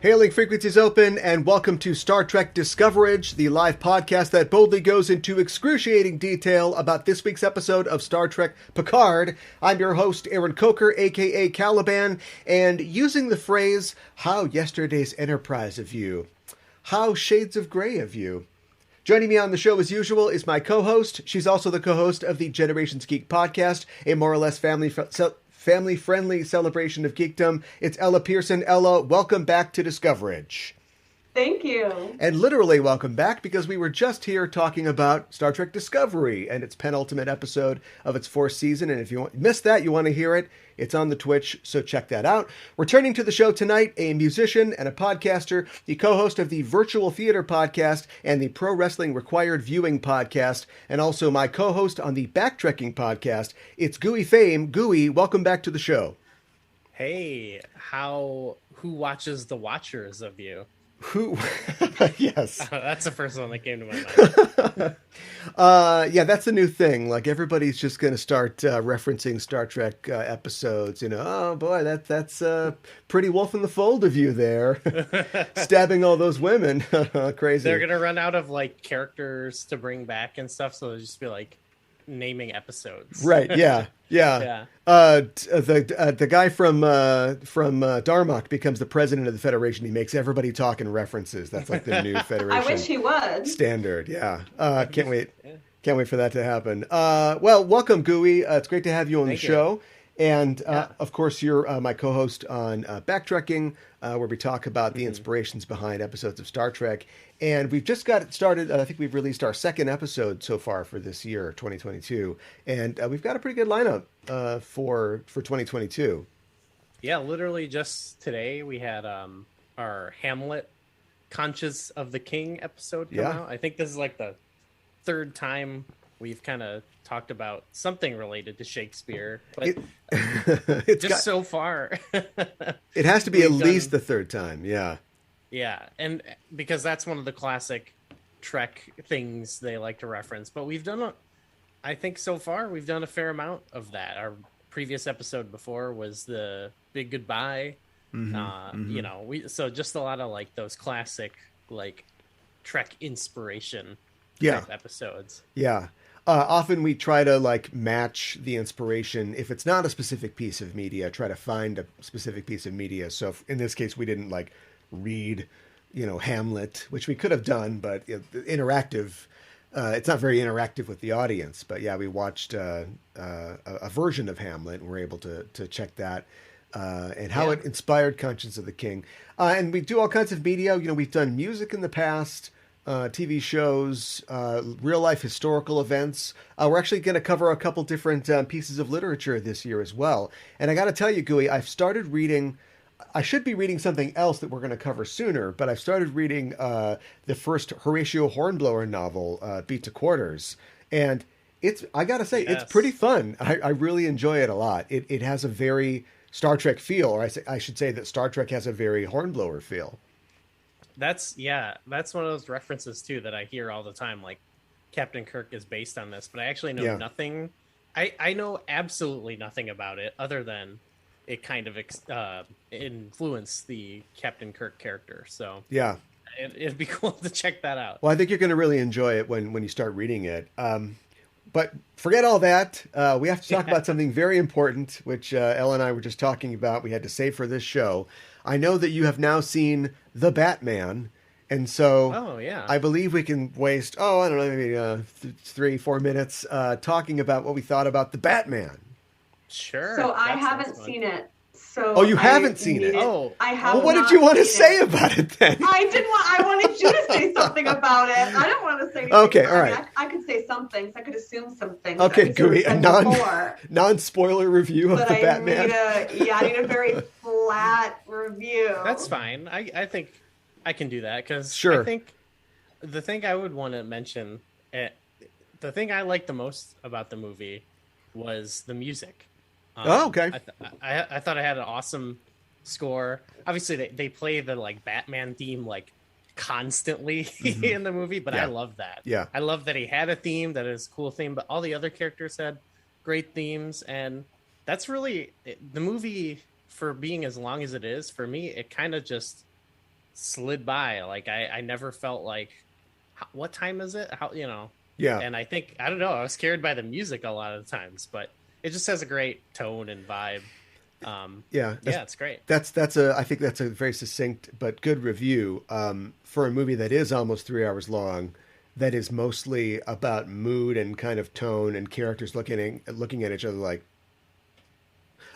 Hailing frequencies open, and welcome to Star Trek Discoverage, the live podcast that boldly goes into excruciating detail about this week's episode of Star Trek Picard. I'm your host, Aaron Coker, aka Caliban, and using the phrase, how yesterday's Enterprise of you, how shades of gray of you. Joining me on the show as usual is my co-host. She's also the co-host of the Generations Geek podcast, a more or less family-friendly celebration of geekdom. It's Ella Pearson. Ella, welcome back to Discoverage. Thank you. And literally welcome back, because we were just here talking about Star Trek Discovery and its penultimate episode of its fourth season. And if you missed that, you want to hear it, it's on the Twitch, so check that out. Returning to the show tonight, a musician and a podcaster, the co-host of the Virtual Theater podcast and the Pro Wrestling Required Viewing podcast, and also my co-host on the Backtrekking podcast. It's Gooey Fame. Gooey, welcome back to the show. Hey, who watches the Watchers of you? Who? Yes. That's the first one that came to my mind. Yeah, that's a new thing. Like, everybody's just going to start referencing Star Trek episodes. You know, oh boy, that's Pretty Wolf in the Fold of you there, stabbing all those women. Crazy. They're going to run out of like characters to bring back and stuff, so they'll just be like naming episodes. Right. Yeah. Yeah. The guy from Darmok becomes the president of the Federation. He makes everybody talk in references. That's like the new Federation. I wish he would. Standard. Yeah. Can't wait. Can't wait for that to happen. Well, welcome, Gooey. It's great to have you on the show. And, of course, you're my co-host on Backtrekking, where we talk about the inspirations behind episodes of Star Trek. And we've just got it started. I think we've released our second episode so far for this year, 2022. And we've got a pretty good lineup for 2022. Yeah, literally just today we had our Hamlet Conscious of the King episode come out. I think this is like the third time we've kind of talked about something related to Shakespeare, but it's just so far. It has to be at least the third time. Yeah, and because that's one of the classic Trek things they like to reference. But I think so far we've done a fair amount of that. Our previous episode before was the Big Goodbye. You know, so just a lot of like those classic like Trek inspiration type episodes. Yeah. Often we try to like match the inspiration. If it's not a specific piece of media, try to find a specific piece of media. So in this case, we didn't like read, Hamlet, which we could have done, but interactive. It's not very interactive with the audience. But yeah, we watched a version of Hamlet, and we're able to check that and how it inspired Conscience of the King. And we do all kinds of media. We've done music in the past. TV shows, real life historical events. We're actually going to cover a couple different pieces of literature this year as well. And I got to tell you, Gooey, I've started reading. I should be reading something else that we're going to cover sooner, but I've started reading the first Horatio Hornblower novel, Beat to Quarters, and I got to say, it's pretty fun. I really enjoy it a lot. It has a very Star Trek feel, or I should say that Star Trek has a very Hornblower feel. That's one of those references too that I hear all the time. Like Captain Kirk is based on this, but I actually know nothing. I know absolutely nothing about it other than it kind of influenced the Captain Kirk character. So yeah, it'd be cool to check that out. Well, I think you're going to really enjoy it when you start reading it. But forget all that. We have to talk about something very important, which Elle and I were just talking about. We had to save for this show. I know that you have now seen The Batman, and so I believe we can waste, I don't know, maybe 3-4 minutes talking about what we thought about The Batman. Sure. So I haven't seen it. So you haven't seen it? I have. Well, what did you want to say about it then? I wanted you to say something about it. I don't want to say anything. Okay, all right. I could say some things. I could assume some things. Okay, Gooey, a non-spoiler review of The Batman. I need a very flat review. That's fine. I think I can do that because I think the thing I would want to mention, the thing I liked the most about the movie was the music. Okay. I thought it had an awesome score. Obviously, they play the like Batman theme like constantly in the movie, but I love that. Yeah, I love that he had a theme that is a cool theme, but all the other characters had great themes, and that's really the movie for being as long as it is. For me, it kind of just slid by. Like I never felt like, what time is it? How, you know? Yeah. And I think, I don't know, I was carried by the music a lot of the times, but it just has a great tone and vibe. Yeah, it's great. I think that's a very succinct but good review for a movie that is almost 3 hours long. That is mostly about mood and kind of tone and characters looking at each other like.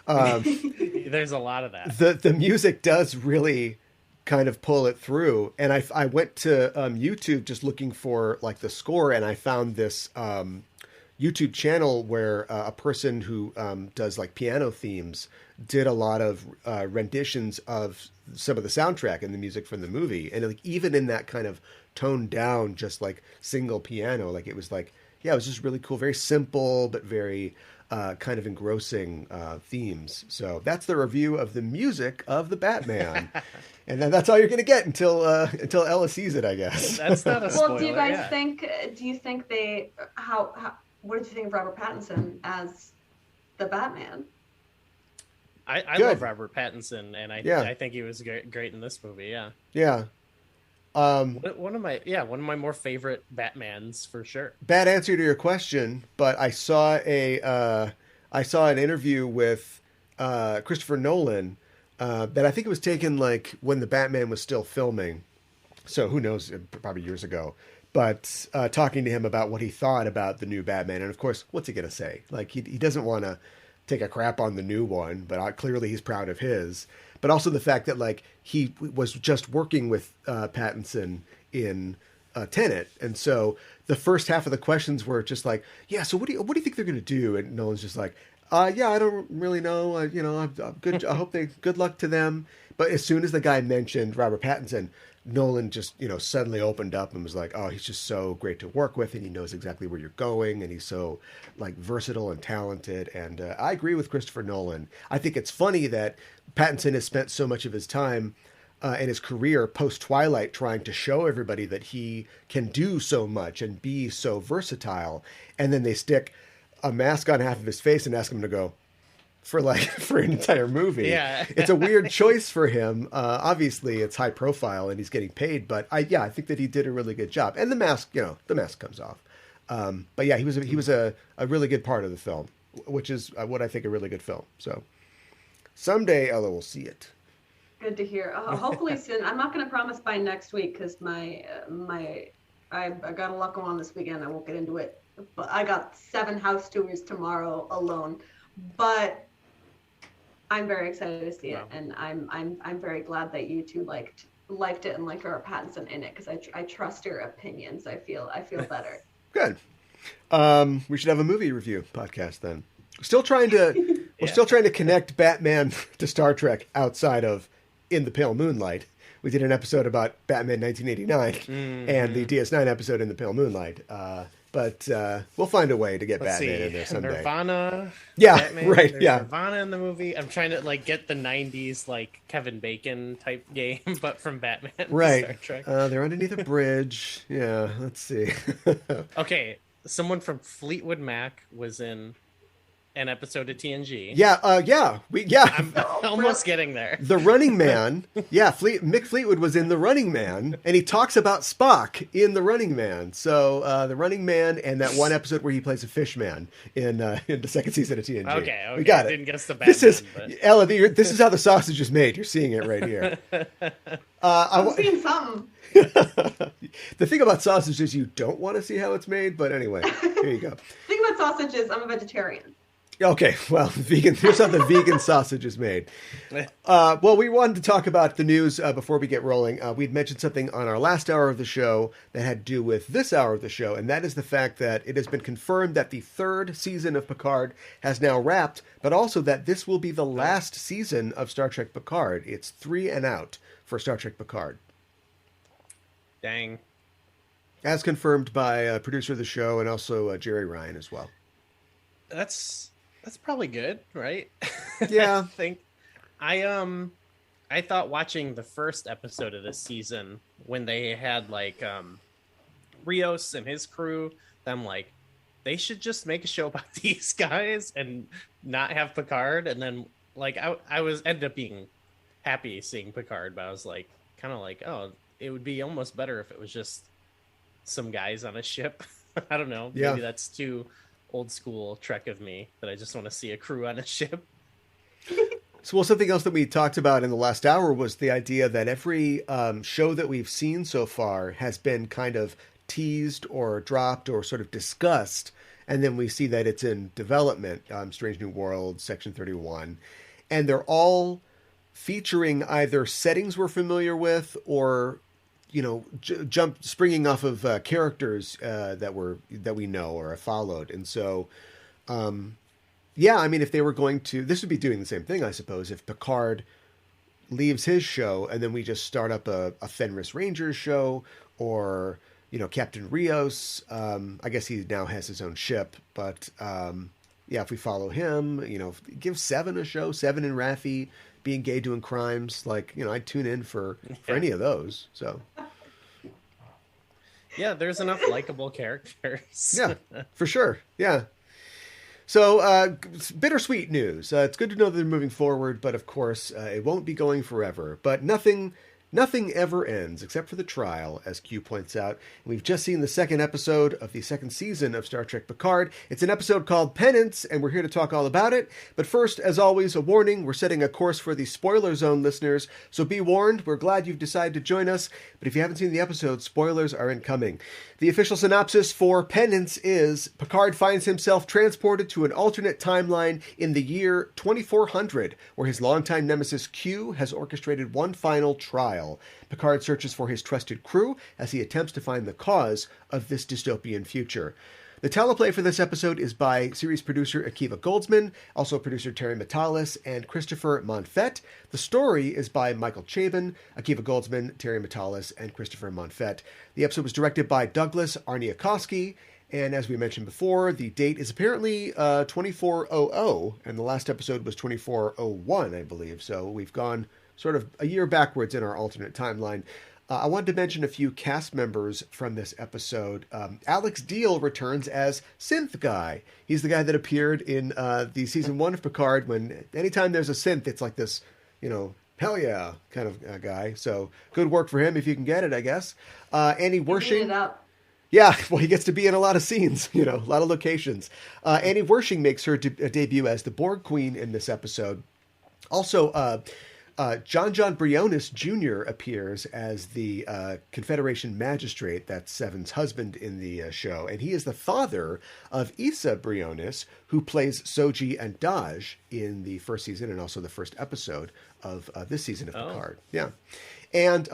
There's a lot of that. The music does really kind of pull it through, and I went to YouTube just looking for like the score, and I found this YouTube channel where a person who does like piano themes did a lot of renditions of some of the soundtrack and the music from the movie. And like, even in that kind of toned down, just like single piano, like it was like, yeah, it was just really cool, very simple, but very kind of engrossing themes. So that's the review of the music of the Batman. And then that's all you're going to get until Ella sees it, I guess. That's not a spoiler. Well, do you guys think, what did you think of Robert Pattinson as the Batman? I love Robert Pattinson, and I think he was great in this movie. Yeah. Yeah. One of my more favorite Batmans for sure. Bad answer to your question, but I saw an interview with Christopher Nolan that I think it was taken like when the Batman was still filming. So who knows, probably years ago. But talking to him about what he thought about the new Batman, and of course, what's he gonna say? Like he doesn't want to take a crap on the new one, but clearly he's proud of his. But also the fact that like he was just working with Pattinson in Tenet, and so the first half of the questions were just like, yeah. So what do you think they're gonna do? And Nolan's just like, yeah, I don't really know. I'm good. I hope good luck to them. But as soon as the guy mentioned Robert Pattinson, Nolan just, suddenly opened up and was like, oh, he's just so great to work with, and he knows exactly where you're going, and he's so like versatile and talented. And I agree with Christopher Nolan. I think it's funny that Pattinson has spent so much of his time in his career post Twilight trying to show everybody that he can do so much and be so versatile, and then they stick a mask on half of his face and ask him to go for an entire movie. Yeah. It's a weird choice for him. Obviously it's high profile and he's getting paid, but I think that he did a really good job. And the mask comes off. But yeah, he was a really good part of the film, which is what I think a really good film. So someday Ella will see it. Good to hear. Hopefully soon. I'm not going to promise by next week because I got a lot going on this weekend. I won't get into it, but I got 7 house tours tomorrow alone. But I'm very excited to see it, and I'm very glad that you two liked it and liked Robert Pattinson in it, because I trust your opinions. I feel better. Good. We should have a movie review podcast then. Still trying to connect Batman to Star Trek outside of In the Pale Moonlight. We did an episode about Batman 1989 and the DS9 episode In the Pale Moonlight. But we'll find a way to get Batman in there someday. Nirvana. Yeah, Batman, right. Yeah, Nirvana in the movie. I'm trying to get the '90s Kevin Bacon type game, but from Batman. Right. To Star Trek. They're underneath a bridge. Yeah. Let's see. Okay, someone from Fleetwood Mac was in an episode of TNG. Yeah. I'm almost getting there. The Running Man. Yeah, Mick Fleetwood was in The Running Man, and he talks about Spock in The Running Man. So The Running Man and that one episode where he plays a fish man in the second season of TNG. Okay. We got it. Didn't guess the Batman. Ella, this is how the sausage is made. You're seeing it right here. I'm seeing something. The thing about sausage is you don't want to see how it's made, but anyway, here you go. The thing about sausage is I'm a vegetarian. Okay, well, vegan. Here's how the vegan sausage is made. Well, we wanted to talk about the news before we get rolling. We'd mentioned something on our last hour of the show that had to do with this hour of the show, and that is the fact that it has been confirmed that the 3rd season of Picard has now wrapped, but also that this will be the last season of Star Trek Picard. It's 3 and out for Star Trek Picard. Dang. As confirmed by producer of the show and also Jerry Ryan as well. That's probably good, right? Yeah. I thought watching the first episode of this season when they had Rios and his crew, I'm like, they should just make a show about these guys and not have Picard. And then I was ended up being happy seeing Picard, but I was like, kind of like, oh, it would be almost better if it was just some guys on a ship. I don't know. Yeah. Maybe that's too old school Trek of me, that I just want to see a crew on a ship. So, well, something else that we talked about in the last hour was the idea that every show that we've seen so far has been kind of teased or dropped or sort of discussed, and then we see that it's in development. Strange New Worlds, Section 31, and they're all featuring either settings we're familiar with or, you know, springing off of characters that we know or have followed, and so. Yeah, I mean, if they were going to, this would be doing the same thing, I suppose, if Picard leaves his show and then we just start up a Fenris Rangers show, or, you know, Captain Rios. I guess he now has his own ship, but yeah, if we follow him, you know, give Seven a show, Seven and Raffi being gay doing crimes, like, you know, I'd tune in for any of those. So yeah, there's enough likable characters. yeah, for sure. Yeah. So, bittersweet news. It's good to know that they're moving forward, but of course, it won't be going forever. But nothing ever ends, except for the trial, as Q points out. And we've just seen the second episode of the second season of Star Trek Picard. It's an episode called Penance, and we're here to talk all about it. But first, as always, a warning. We're setting a course for the spoiler zone listeners, so be warned. We're glad you've decided to join us, but if you haven't seen the episode, spoilers are incoming. The official synopsis for Penance is Picard finds himself transported to an alternate timeline in the year 2400, where his longtime nemesis Q has orchestrated one final trial. Picard searches for his trusted crew as he attempts to find the cause of this dystopian future. The teleplay for this episode is by series producer Akiva Goldsman, also producer Terry Matalas, and Christopher Monfett. The story is by Michael Chabon, Akiva Goldsman, Terry Matalas, and Christopher Monfett. The episode was directed by Douglas Arniakowski, and as we mentioned before, the date is apparently 2400, and the last episode was 2401, I believe. So we've gone sort of a year backwards in our alternate timeline. I wanted to mention a few cast members from this episode. Alex Deal returns as Synth Guy. He's the guy that appeared in the season 1 of Picard, when anytime there's a synth, it's like this, you know, hell yeah kind of guy. So good work for him if you can get it, I guess. Annie Wershing. Yeah, well, he gets to be in a lot of scenes, you know, a lot of locations. Annie Wershing makes her debut as the Borg Queen in this episode. Also, John Briones Jr. appears as the Confederation magistrate, that's Seven's husband in the show, and he is the father of Issa Briones, who plays Soji and Daj in the first season and also the first episode of this season of Picard. Yeah. And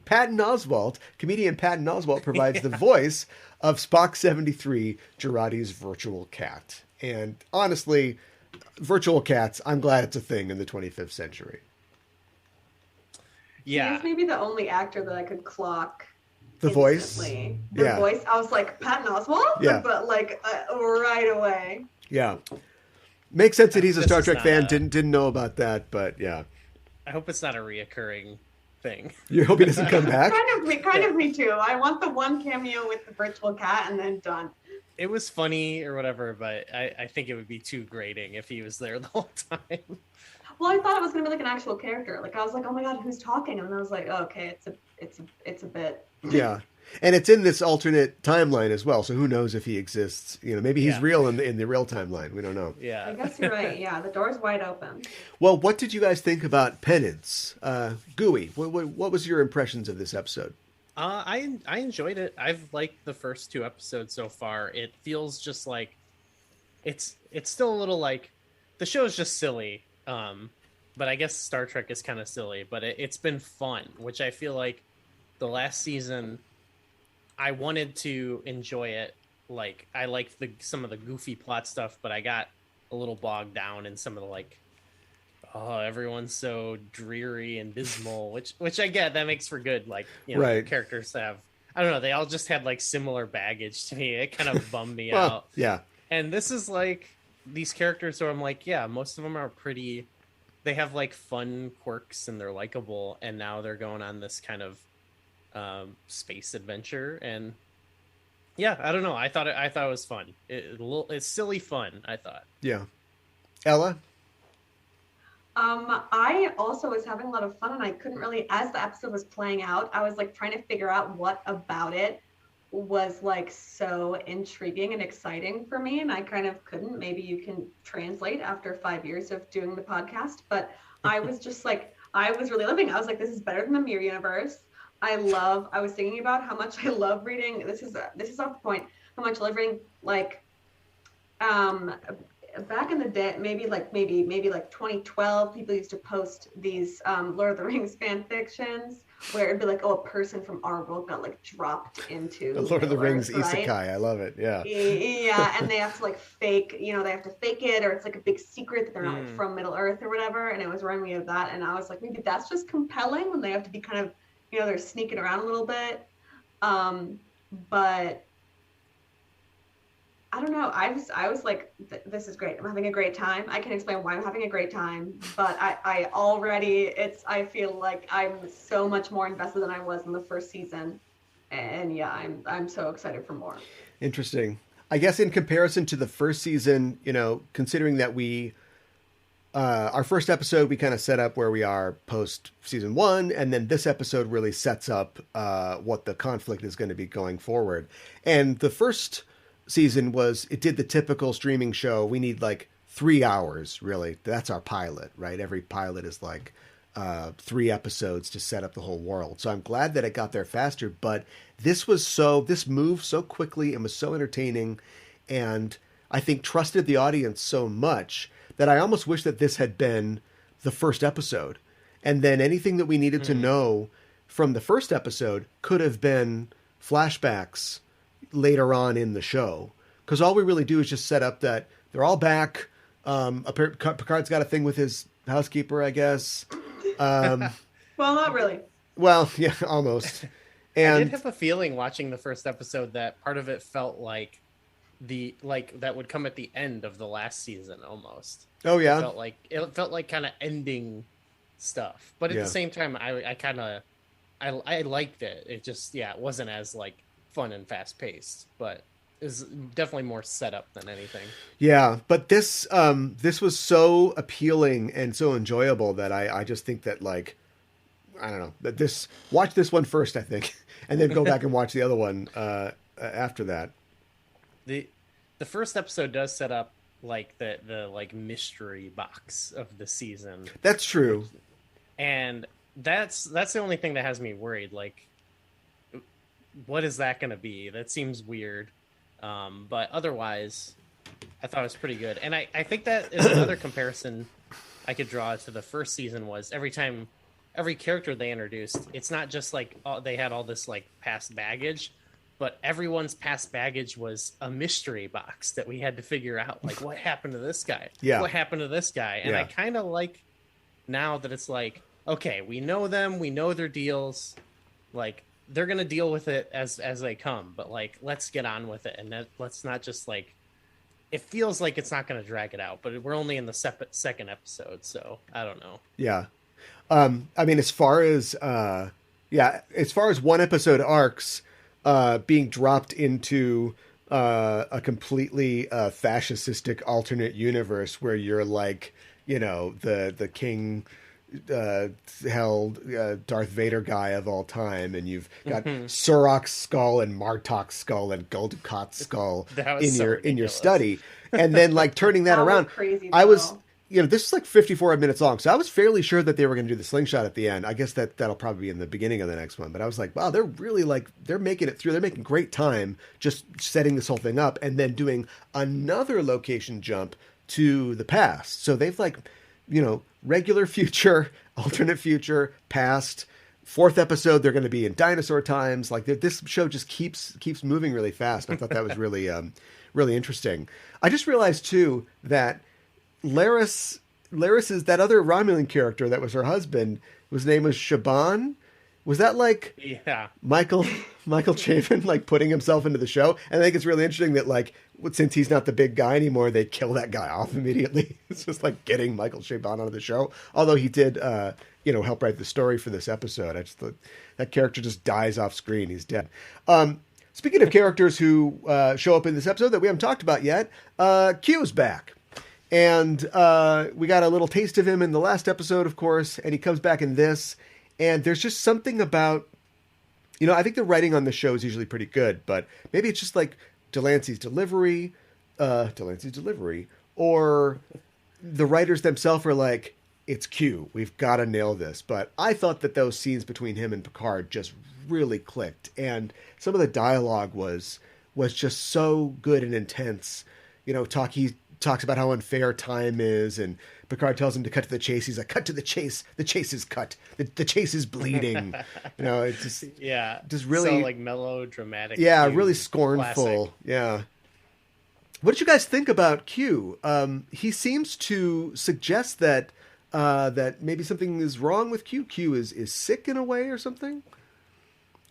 Patton Oswalt, comedian Patton Oswalt, provides the voice of Spock 73, Girardi's virtual cat. And honestly, virtual cats, I'm glad it's a thing in the 25th century. Yeah, he's maybe the only actor that I could clock. The voice? The voice. I was like, Patton Oswalt? Yeah. But like right away. Yeah. Makes sense that he's a Star Trek fan. Didn't know about that, but yeah. I hope it's not a reoccurring thing. You hope he doesn't come back? Kind of me too. I want the one cameo with the virtual cat and then done. It was funny or whatever, but I think it would be too grating if he was there the whole time. Well, I thought it was gonna be like an actual character. Like I was like, oh my god, who's talking? And I was like, oh, okay, it's a bit. Yeah, and it's in this alternate timeline as well. So who knows if he exists? You know, maybe he's real in the real timeline. We don't know. Yeah, I guess you're right. Yeah, the door's wide open. Well, what did you guys think about Penance? Gooey, what was your impressions of this episode? I enjoyed it. I've liked the first 2 episodes so far. It feels just like it's still a little like the show's just silly. But I guess Star Trek is kind of silly, but it's been fun, which I feel like the last season I wanted to enjoy it. Like I liked some of the goofy plot stuff, but I got a little bogged down in some of the like, oh, everyone's so dreary and dismal, which I get, that makes for good, like, you know, right. Characters have, I don't know, they all just had like similar baggage to me. It kind of bummed me out. Yeah. And this is like these characters where I'm like, yeah, most of them are pretty, they have like fun quirks and they're likable, and now they're going on this kind of space adventure, and yeah, I don't know, I thought it was fun. It's silly fun, I thought. Yeah. Ella? I also was having a lot of fun, and I couldn't really, as the episode was playing out, I was like trying to figure out what about it was like so intriguing and exciting for me, and I kind of couldn't. Maybe you can translate after 5 years of doing the podcast, but I was just like, I was really living. I was like, this is better than the Mirror universe. I was thinking about how much I love reading. This is off the point. How much I love reading like um back in the day, maybe like 2012, people used to post these Lord of the Rings fan fictions where it'd be like, oh, a person from our world got like dropped into The Lord of the Rings Earth, right? isekai. I love it. Yeah. Yeah, and they have to like fake, they have to fake it, or it's like a big secret that they're not like from Middle Earth or whatever. And it was reminding me of that, and I was like, maybe that's just compelling when they have to be kind of, they're sneaking around a little bit. But I don't know. I was like, this is great. I'm having a great time. I can explain why I'm having a great time, but I feel like I'm so much more invested than I was in the first season. And yeah, I'm so excited for more. Interesting. I guess in comparison to the first season, considering that our first episode, we kind of set up where we are post season 1. And then this episode really sets up what the conflict is going to be going forward. And the first season it did the typical streaming show. We need like 3 hours, really. That's our pilot, right? Every pilot is like 3 episodes to set up the whole world. So I'm glad that it got there faster, but this moved so quickly and was so entertaining, and I think trusted the audience so much that I almost wish that this had been the first episode. And then anything that we needed to know from the first episode could have been flashbacks later on in the show, because all we really do is just set up that they're all back. Picard's got a thing with his housekeeper, I guess. Well, not really. Well, yeah, almost. And I did have a feeling watching the first episode that part of it felt like that would come at the end of the last season almost. Oh yeah, it felt like kind of ending stuff, but at the same time, I liked it. It just it wasn't as like fun and fast paced, but is definitely more set up than anything. Yeah, but this was so appealing and so enjoyable that I just think that, like, I don't know, that watch this one first, I think, and then go back and watch the other one after that. The first episode does set up like the like mystery box of the season. That's true. And that's the only thing that has me worried. Like, what is that going to be? That seems weird. But otherwise, I thought it was pretty good. And I think that is another comparison I could draw to the first season was every character they introduced, it's not just like they had all this like past baggage, but everyone's past baggage was a mystery box that we had to figure out. Like, what happened to this guy? Yeah. What happened to this guy? And I kind of like now that it's like, okay, we know them, we know their deals, like, they're going to deal with it as they come, but like, let's get on with it. And let's not just like, it feels like it's not going to drag it out, but we're only in the second episode. So I don't know. Yeah. I mean, as far as one episode arcs, being dropped into, a completely, fascistic alternate universe where you're like, the king, held Darth Vader guy of all time, and you've got Surok's skull and Martok's skull and Gul Dukat's skull in your study, and then like turning that around. Crazy, I was, this is like 54 minutes long, so I was fairly sure that they were going to do the slingshot at the end. I guess that'll probably be in the beginning of the next one, but I was like, wow, they're really they're making it through. They're making great time just setting this whole thing up and then doing another location jump to the past. So they've like, regular future, alternate future, past. Fourth episode, they're going to be in dinosaur times. Like, this show just keeps moving really fast. And I thought that was really, really interesting. I just realized too that Laris is that other Romulan character that was her husband. His name was Shaban. Was that like Michael Chabon like putting himself into the show? And I think it's really interesting that like since he's not the big guy anymore, they kill that guy off immediately. It's just like getting Michael Chabon onto the show. Although he did help write the story for this episode. I just thought that character just dies off screen. He's dead. Speaking of characters who show up in this episode that we haven't talked about yet, Q's back. And we got a little taste of him in the last episode, of course, and he comes back in this. And there's just something about, I think the writing on the show is usually pretty good, but maybe it's just like Delancey's delivery, or the writers themselves are like, it's Q, we've got to nail this. But I thought that those scenes between him and Picard just really clicked, and some of the dialogue was just so good and intense. He talks about how unfair time is, and Picard tells him to cut to the chase. He's like, cut to the chase. The chase is cut. The chase is bleeding. It's just really so like melodramatic. Yeah, Q, really scornful. classic. Yeah. What did you guys think about Q? He seems to suggest that maybe something is wrong with Q. Q is sick in a way or something.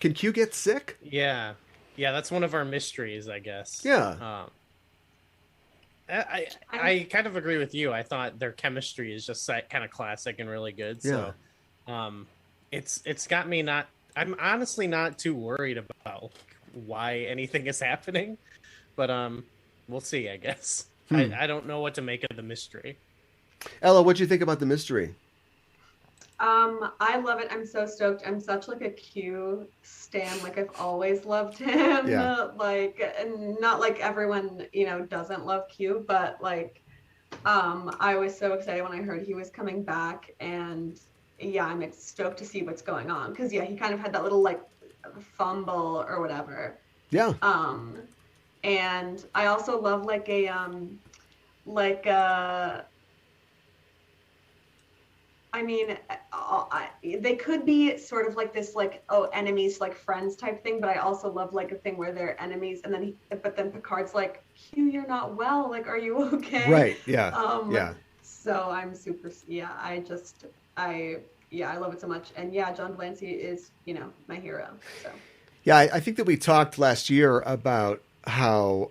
Can Q get sick? Yeah, that's one of our mysteries, I guess. Yeah. I kind of agree with you. I thought their chemistry is just kind of classic and really good. So, it's got me not. I'm honestly not too worried about why anything is happening, but we'll see. I guess I don't know what to make of the mystery. Ella, what do you think about the mystery? I love it. I'm so stoked. I'm such like a Q stan. Like I've always loved him. Yeah. And not like everyone, doesn't love Q, but like, I was so excited when I heard he was coming back, and yeah, I'm stoked to see what's going on. Cause yeah, he kind of had that little like fumble or whatever. Yeah. And I also love like they could be sort of like this, like, enemies, like friends type thing, but I also love like a thing where they're enemies, and then Picard's like, Q, you're not well. Like, are you okay? Right. Yeah. Yeah. So I'm super. Yeah. I love it so much, and yeah, John Delancey is my hero. So. Yeah, I think that we talked last year about how.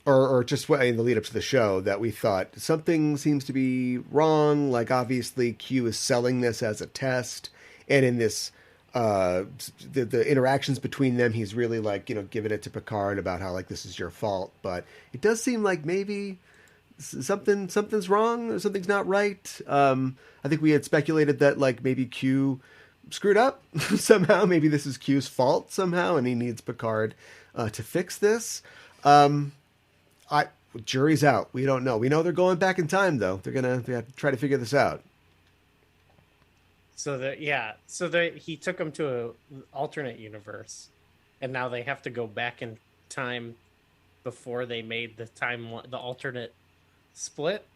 Or just in the lead up to the show, that we thought something seems to be wrong. Like, obviously, Q is selling this as a test. And in this, the interactions between them, he's really like, giving it to Picard about how, like, this is your fault. But it does seem like maybe something's wrong, or something's not right. I think we had speculated that, like, maybe Q screwed up somehow. Maybe this is Q's fault somehow, and he needs Picard to fix this. Jury's out. We don't know. We know they're going back in time, though. They have to try to figure this out. So he took them to an alternate universe, and now they have to go back in time before they made the alternate split.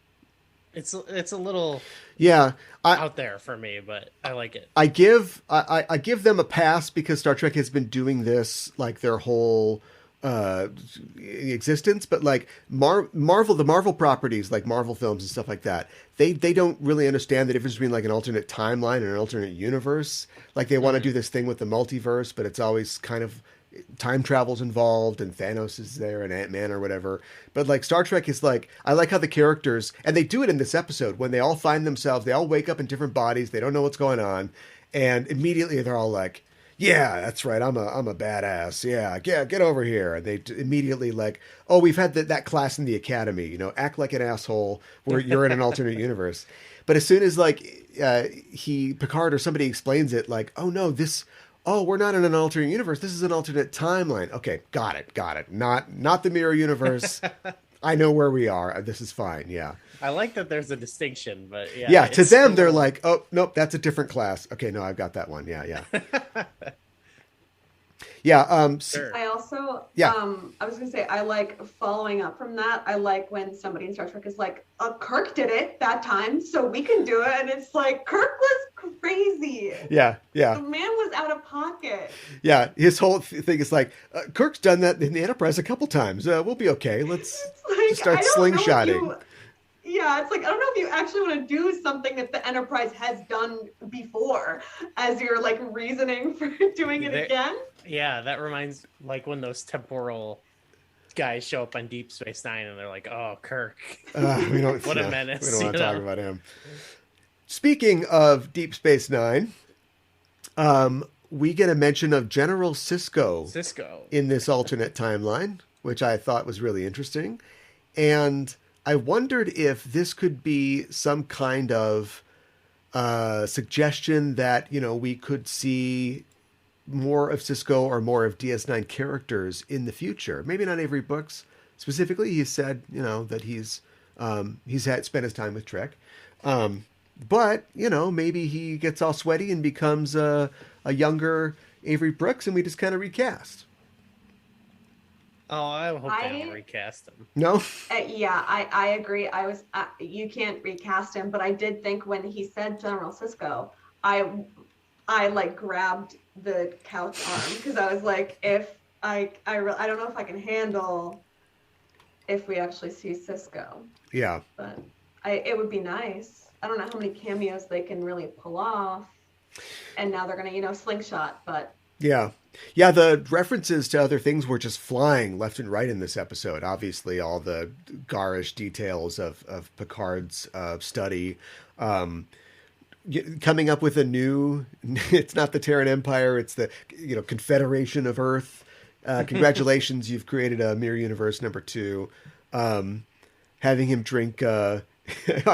It's a little out there for me, but I like it. I give them a pass because Star Trek has been doing this like their whole existence, but like the Marvel properties, like Marvel films and stuff like that, they don't really understand the difference between like an alternate timeline and an alternate universe. Like they want to do this thing with the multiverse, but it's always kind of time travel's involved, and Thanos is there, and Ant-Man or whatever. But like Star Trek is like, I like how the characters, and they do it in this episode when they all find themselves, they all wake up in different bodies, they don't know what's going on, and immediately they're all like, yeah, that's right. I'm a badass. Yeah, get over here. And they immediately like, oh, we've had that class in the academy. Act like an asshole. Where you're in an alternate universe. But as soon as like Picard or somebody explains it, like, oh no, we're not in an alternate universe. This is an alternate timeline. Okay, got it. Not the mirror universe. I know where we are. This is fine. Yeah. I like that there's a distinction, but yeah. Yeah, to them, they're like, oh, nope, that's a different class. Okay, no, I've got that one. Yeah. Yeah. Sure. I also, yeah. I was going to say, I like following up from that. I like when somebody in Star Trek is like, Kirk did it that time, so we can do it. And it's like, Kirk was crazy. Yeah. The man was out of pocket. Yeah. His whole thing is like, Kirk's done that in the Enterprise a couple times. We'll be okay. Let's just start slingshotting. Yeah, it's like, I don't know if you actually want to do something that the Enterprise has done before as your like reasoning for doing it again. Yeah, that reminds like when those temporal guys show up on Deep Space Nine and they're like, oh, Kirk. What a menace. We don't want to talk about him. Speaking of Deep Space Nine, we get a mention of General Sisko in this alternate timeline, which I thought was really interesting. And I wondered if this could be some kind of suggestion that, we could see more of Cisco or more of DS9 characters in the future. Maybe not Avery Brooks specifically. He said, that he's had spent his time with Trek. But, maybe he gets all sweaty and becomes a younger Avery Brooks and we just kind of recast. Oh, I hope they don't recast him. No? Yeah, I agree. You can't recast him, but I did think when he said General Cisco, I like grabbed the couch arm because I was like, if I don't know if I can handle if we actually see Cisco. Yeah. But it would be nice. I don't know how many cameos they can really pull off. And now they're going to, slingshot, but... Yeah. Yeah, the references to other things were just flying left and right in this episode. Obviously, all the garish details of Picard's study. Coming up with a new... It's not the Terran Empire, it's the Confederation of Earth. Congratulations, you've created a Mirror Universe #2. Having him drink... I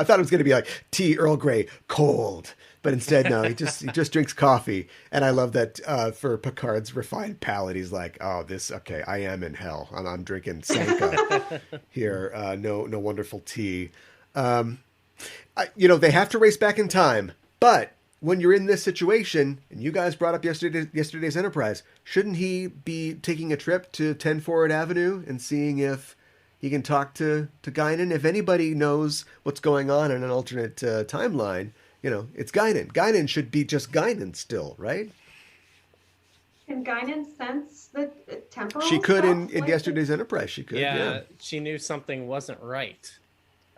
thought it was going to be like tea Earl Grey, cold. But instead, no, he just drinks coffee. And I love that for Picard's refined palate, he's like, oh, I am in hell. I'm drinking Sanka here. No wonderful tea. They have to race back in time. But when you're in this situation, and you guys brought up yesterday's Enterprise, shouldn't he be taking a trip to 10 Forward Avenue and seeing if he can talk to Guinan? If anybody knows what's going on in an alternate timeline, it's Guinan. Guinan should be just Guinan still, right? Can Guinan sense the temporal She could stuff? in yesterday's Enterprise. She could, yeah. She knew something wasn't right.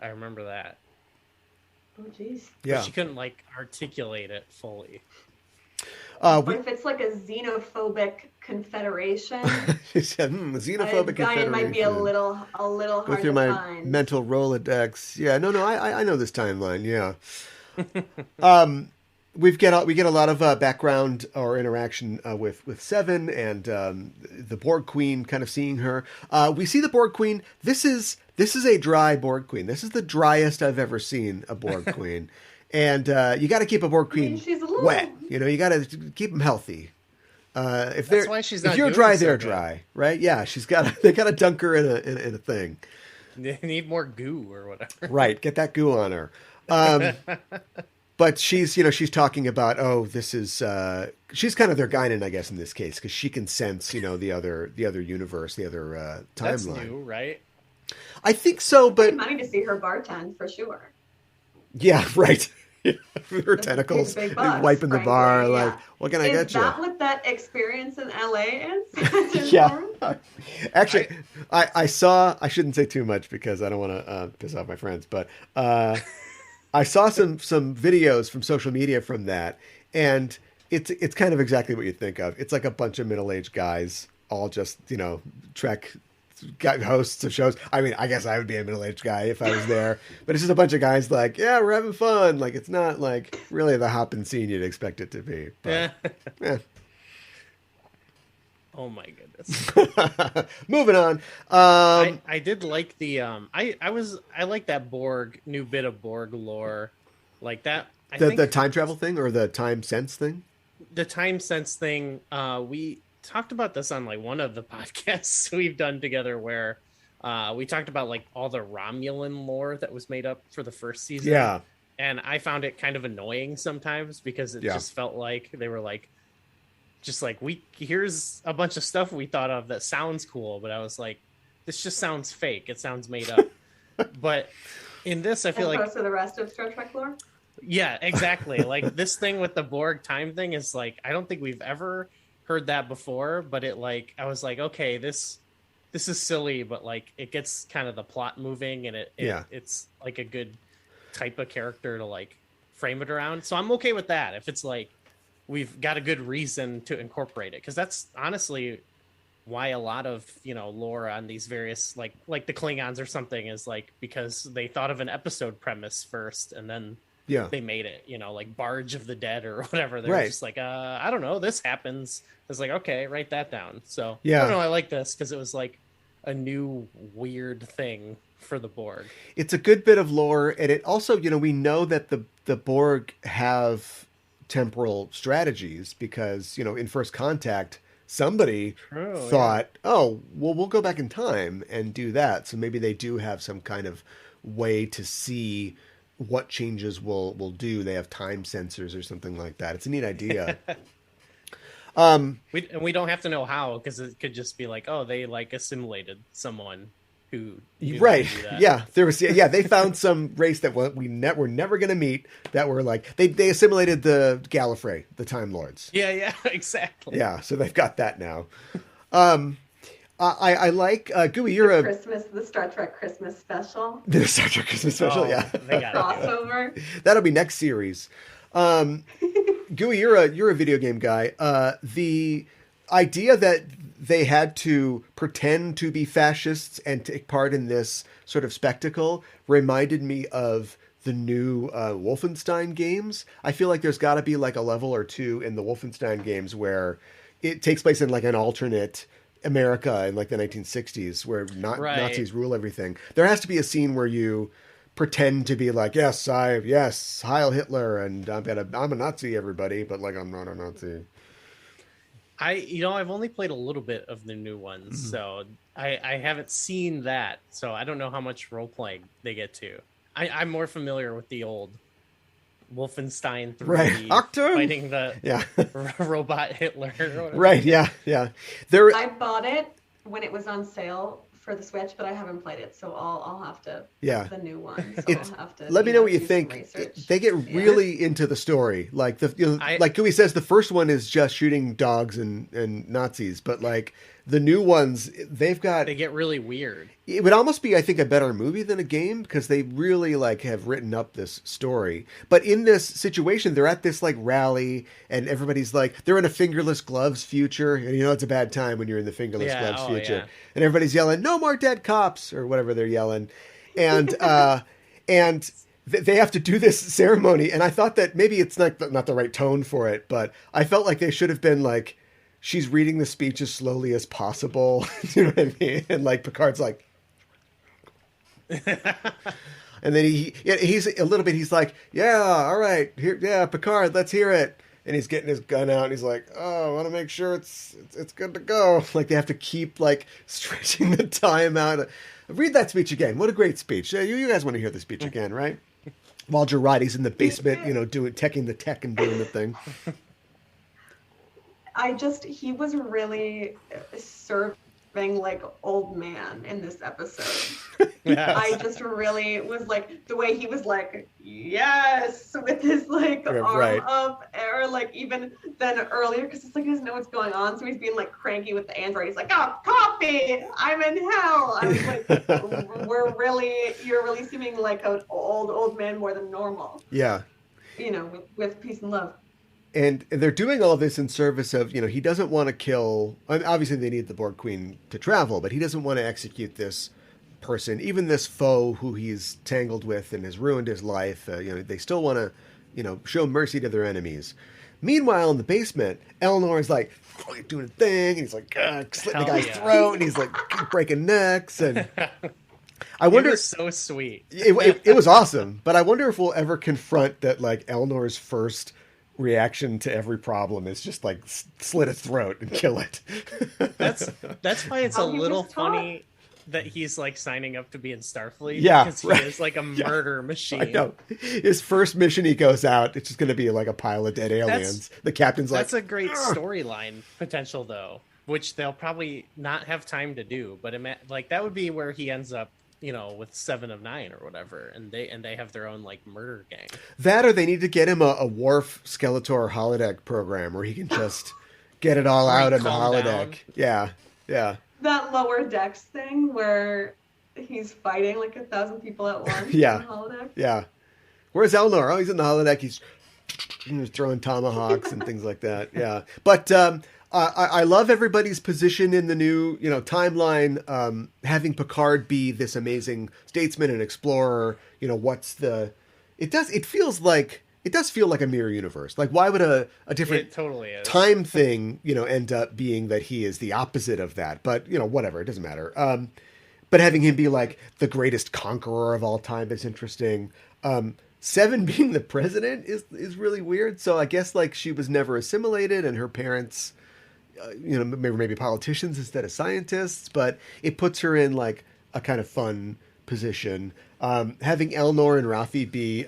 I remember that. Oh, jeez. Yeah. But she couldn't, articulate it fully. What if it's like a xenophobic confederation? She said, xenophobic confederation. Guinan might be a little hard Go through to my find. mental Rolodex. Yeah, no, I know this timeline, yeah. We get a lot of background or interaction with Seven and the Borg Queen, kind of seeing her. We see the Borg Queen. This is a dry Borg Queen. This is the driest I've ever seen a Borg Queen. And you got to keep a Borg Queen wet. You got to keep them healthy. That's why she's not. If you're doing dry, so they're good. dry, right? Yeah, they got to dunk her in a thing. They need more goo or whatever. Right, get that goo on her. But she's talking about, this is, she's kind of their Guinan, I guess, in this case, because she can sense, the other universe, the other timeline. That's new, right? I think so, but... Money to see her bartend, for sure. Yeah, right. Her tentacles, big bucks, wiping the bar, frankly, like, what can I get you? Is that what that experience in LA is? Yeah. Actually, I saw, I shouldn't say too much because I don't want to piss off my friends, but I saw some videos from social media from that, and it's kind of exactly what you think of. It's like a bunch of middle-aged guys, all just, Trek hosts of shows. I mean, I guess I would be a middle-aged guy if I was there, but it's just a bunch of guys like, yeah, we're having fun. Like, it's not like really the hopping scene you'd expect it to be. But, yeah. Oh my goodness. Moving on. I did like the I like that Borg new bit of Borg lore, like that. The time travel thing or the time sense thing. The time sense thing. We talked about this on one of the podcasts we've done together, where we talked about all the Romulan lore that was made up for the first season. Yeah, and I found it kind of annoying sometimes because it just felt like they were here's a bunch of stuff we thought of that sounds cool, but I was like, this just sounds fake. It sounds made up. But in this, I feel like to the rest of Star Trek lore. Yeah, exactly. This thing with the Borg time thing is I don't think we've ever heard that before. But I was like, okay, this is silly, but it gets kind of the plot moving, and it's a good type of character to frame it around. So I'm okay with that if it's we've got a good reason to incorporate it, because that's honestly why a lot of lore on these various like the Klingons or something is because they thought of an episode premise first and then they made it, Barge of the Dead or whatever. They're just I don't know, this happens. It's okay, write that down. So I don't know, I like this because it was a new weird thing for the Borg. It's a good bit of lore, and it also, we know that the Borg have temporal strategies because, in First Contact, somebody True, thought, oh, well, we'll go back in time and do that. So maybe they do have some kind of way to see what changes will do. They have time sensors or something like that. It's a neat idea. We don't have to know how, because it could just be like, oh, they like assimilated someone who right. do that. Yeah. They found some race that we're never going to meet, that were like, they assimilated the Gallifrey, the Time Lords. Yeah, exactly. Yeah. So they've got that now. I like, Gooey, you're the Star Trek Christmas special. The Star Trek Christmas special. Yeah. They got crossover. That'll be next series. Gooey, you're a video game guy. The idea that they had to pretend to be fascists and take part in this sort of spectacle reminded me of the new Wolfenstein games. I feel like there's got to be like a level or two in the Wolfenstein games where it takes place in like an alternate America in like the 1960s where Nazis rule everything. There has to be a scene where you pretend to be like, yes, Heil Hitler, and I'm a Nazi, everybody, but like I'm not a Nazi. I've only played a little bit of the new ones, Mm-hmm. so I haven't seen that, so I don't know how much role playing they get to. I'm more familiar with the old Wolfenstein 3 Right. fighting the Yeah. robot Hitler. Or whatever. Right. Yeah. I bought it when it was on sale for the Switch, but I haven't played it, so I'll have to. Yeah. The new one. So I'll have to. Let me know what you do some think. research. They get really into the story. Like like Gooey says, the first one is just shooting dogs and Nazis, but like the new ones, they get really weird. It would almost be, I think, a better movie than a game because they really like have written up this story. But in this situation, they're at this like rally, and everybody's like, they're in a fingerless gloves future, and it's a bad time when you're in the fingerless gloves future, and everybody's yelling, "No more dead cops" or whatever they're yelling, and and they have to do this ceremony. And I thought that maybe it's not the right tone for it, but I felt like they should have been like, she's reading the speech as slowly as possible. You know what I mean? And like Picard's like, and then he's a little bit, he's like, yeah, all right, here, yeah, Picard, let's hear it. And he's getting his gun out, and he's like, oh, I want to make sure it's good to go. Like they have to keep like stretching the time out. Read that speech again. What a great speech. You guys want to hear the speech again, right? While Girardi's in the basement, teching the tech and doing the thing. He was really serving like old man in this episode. Yes. I just really was like, the way he was like, yes, with his like arm up, or like even then earlier, because it's like he doesn't know what's going on, so he's being like cranky with the android. He's like, oh, coffee, I'm in hell. I was like, you're really seeming like an old man more than normal. Yeah. With peace and love. And they're doing all this in service of, he doesn't want to kill. Obviously, they need the Borg Queen to travel, but he doesn't want to execute this person, even this foe who he's tangled with and has ruined his life. They still want to, show mercy to their enemies. Meanwhile, in the basement, Eleanor is like doing a thing, and he's like slitting the guy's throat, and he's like breaking necks, and I wonder. It was so sweet. It was awesome, but I wonder if we'll ever confront that. Like Eleanor's first reaction to every problem is just like slit its throat and kill it. That's why it's a little funny that he's like signing up to be in Starfleet. Yeah, because he is like a murder machine. I know. His first mission, he goes out, it's just going to be like a pile of dead aliens. The captain's like, that's a great storyline potential though, which they'll probably not have time to do. But like that would be where he ends up, with 7 of 9 or whatever, and they have their own like murder gang. That, or they need to get him a Worf Skeletor holodeck program where he can just get it all out in the holodeck. Down. Yeah. That lower decks thing where he's fighting like 1,000 people at once. Yeah. In the holodeck. Yeah. Where's Elnor? Oh, he's in the holodeck. He's throwing tomahawks and things like that. Yeah. But I love everybody's position in the new, timeline. Having Picard be this amazing statesman and explorer. It feels like it does feel like a mirror universe. Like, why would a different It totally is. time thing, end up being that he is the opposite of that? But, whatever, it doesn't matter. But having him be like the greatest conqueror of all time is interesting. Seven being the president is really weird. So I guess like she was never assimilated, and her parents, maybe politicians instead of scientists. But it puts her in like a kind of fun position. Having Elnor and Rafi be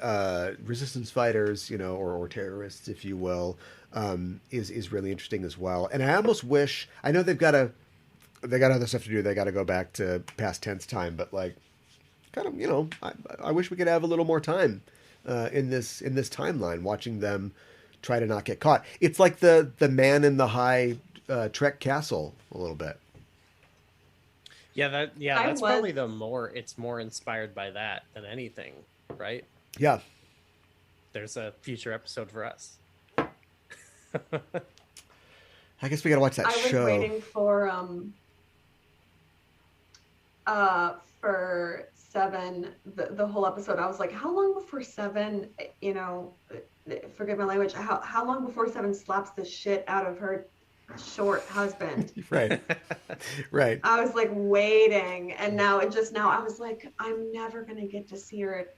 resistance fighters, or terrorists, if you will, is really interesting as well. And I almost wish, I know they got other stuff to do. They got to go back to past tense time, but like, kind of, I wish we could have a little more time in this timeline, watching them try to not get caught. It's like the man in the high Trek castle a little bit. Yeah, that's probably it's more inspired by that than anything, right? Yeah. There's a future episode for us. I guess we gotta watch that show. I was waiting for Seven, the whole episode. I was like, how long before Seven, forgive my language, how long before Seven slaps the shit out of her short husband? Right. Right. I was like waiting, and now I was like, I'm never gonna get to see her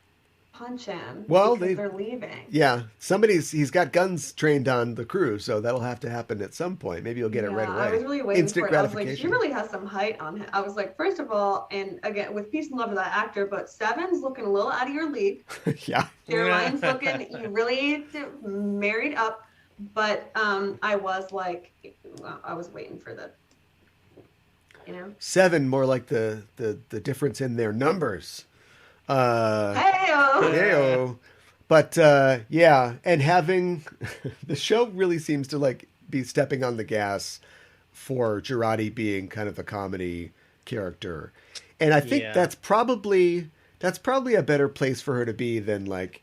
punch him. Well, they're leaving. Yeah, he's got guns trained on the crew, so that'll have to happen at some point. Maybe you'll get it right away. I was really waiting Instant for it. I was gratification. like, she really has some height on him. I was like, first of all, and again, with peace and love to that actor, but Seven's looking a little out of your league. Yeah. Caroline's looking, you really married up. But I was waiting for the, Seven, more like the difference in their numbers. Hey-o! Hey-o. But yeah, and having the show really seems to like be stepping on the gas for Girardi being kind of the comedy character, and I think that's probably a better place for her to be than like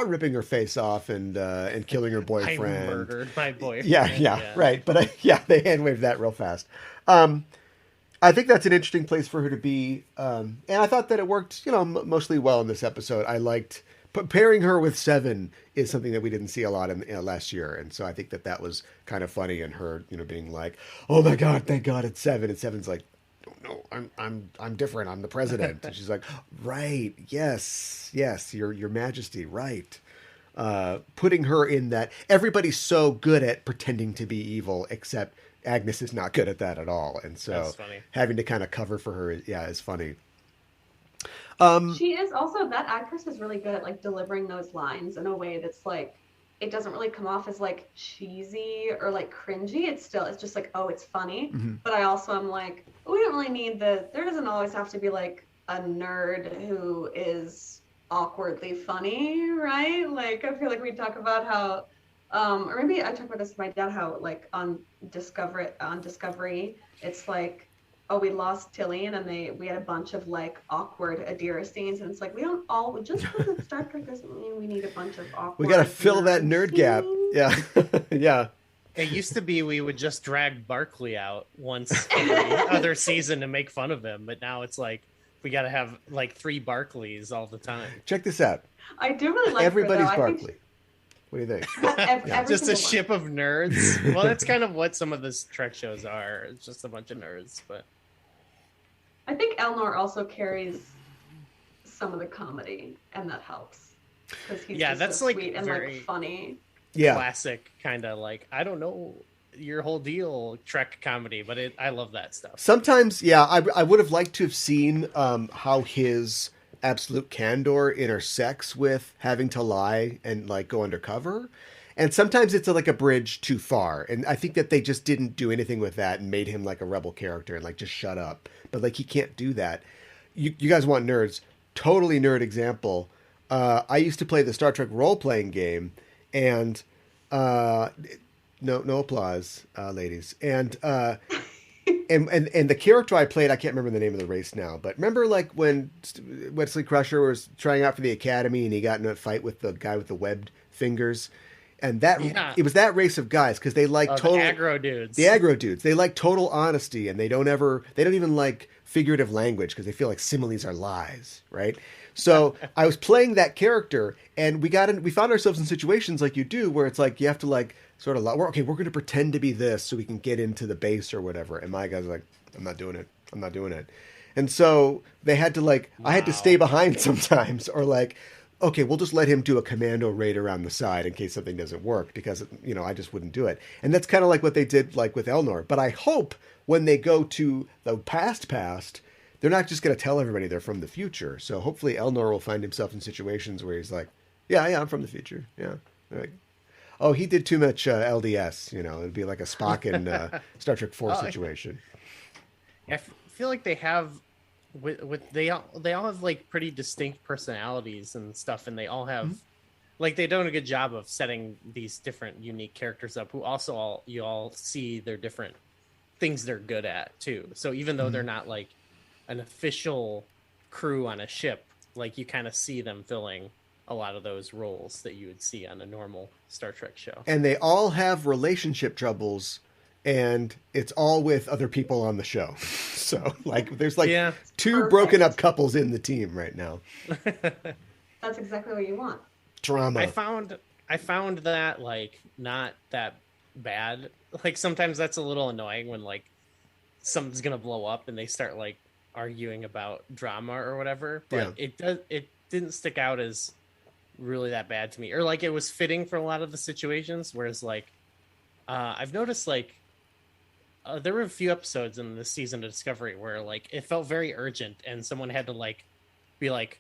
ripping her face off and killing her boyfriend. I murdered my boyfriend. Yeah, right. But they hand waved that real fast. I think that's an interesting place for her to be, and I thought that it worked, mostly well in this episode. I liked pairing her with Seven is something that we didn't see a lot in last year, and so I think that was kind of funny. And her, being like, "Oh my God, thank God it's Seven," and Seven's like, "No, I'm different. I'm the president." And she's like, "Right, yes, your Majesty, right." Putting her in that, everybody's so good at pretending to be evil, except Agnes is not good at that at all, and so having to kind of cover for her, is funny. She is also, that actress is really good at like delivering those lines in a way that's like, it doesn't really come off as like cheesy or like cringy. It's just like, oh, it's funny. Mm-hmm. But I also am like, we don't really need there doesn't always have to be like a nerd who is awkwardly funny, right? Like, I feel like we talk about how, or maybe I talk about this with my dad, how like on Discovery, it's like, oh, we lost Tillian, and we had a bunch of like awkward Adira scenes, and it's like, just because it's Star Trek doesn't mean we need a bunch of awkward. We got to fill that nerd scenes. gap. Yeah. Yeah. It used to be we would just drag Barkley out once every other season to make fun of him, but now it's like we got to have like 3 Barkleys all the time. Check this out. I do really like everybody's her, Barkley. What do you think? Just a ship of nerds. Well, that's kind of what some of the Trek shows are. It's just a bunch of nerds, but I think Elnor also carries some of the comedy, and that helps because he's that's so sweet and like funny. Yeah, classic kind of like, I don't know your whole deal Trek comedy, but I love that stuff. Sometimes, I would have liked to have seen how his absolute candor intersects with having to lie and like go undercover. And sometimes it's like a bridge too far. And I think that they just didn't do anything with that and made him like a rebel character and like, just shut up. But like, he can't do that. You guys want nerds? Totally nerd example. I used to play the Star Trek role-playing game, and no applause, ladies. And and the character I played, I can't remember the name of the race now, but remember like when Wesley Crusher was trying out for the Academy and he got in a fight with the guy with the webbed fingers? And it was that race of guys, because they like total the aggro dudes. The aggro dudes. They like total honesty, and they don't even like figurative language because they feel like similes are lies, right? So I was playing that character, and we found ourselves in situations like you do, where it's like you have to like sort of we're going to pretend to be this so we can get into the base or whatever. And my guy's like, I'm not doing it. And so they had to like, I had to stay behind sometimes, or like, okay, we'll just let him do a commando raid around the side in case something doesn't work, because, you know, I just wouldn't do it. And that's kind of like what they did like with Elnor. But I hope when they go to the past, they're not just going to tell everybody they're from the future. So hopefully Elnor will find himself in situations where he's like, yeah, I'm from the future. Yeah. Like, oh, he did too much LDS, you know, it'd be like a Spock in Star Trek 4 situation. I feel like they have they all have like pretty distinct personalities and stuff, and they all have like they've done a good job of setting these different unique characters up who also you all see their different things they're good at too. So even though they're not like an official crew on a ship, like you kind of see them filling a lot of those roles that you would see on a normal Star Trek show. And they all have relationship troubles, and it's all with other people on the show. So like there's like two broken up couples in the team right now. That's exactly what you want. Drama. I found that like not that bad. Like sometimes that's a little annoying when like something's gonna blow up and they start like arguing about drama or whatever. But it didn't stick out as really that bad to me, or like it was fitting for a lot of the situations. Whereas like I've noticed like there were a few episodes in this season of Discovery where like it felt very urgent and someone had to like be like,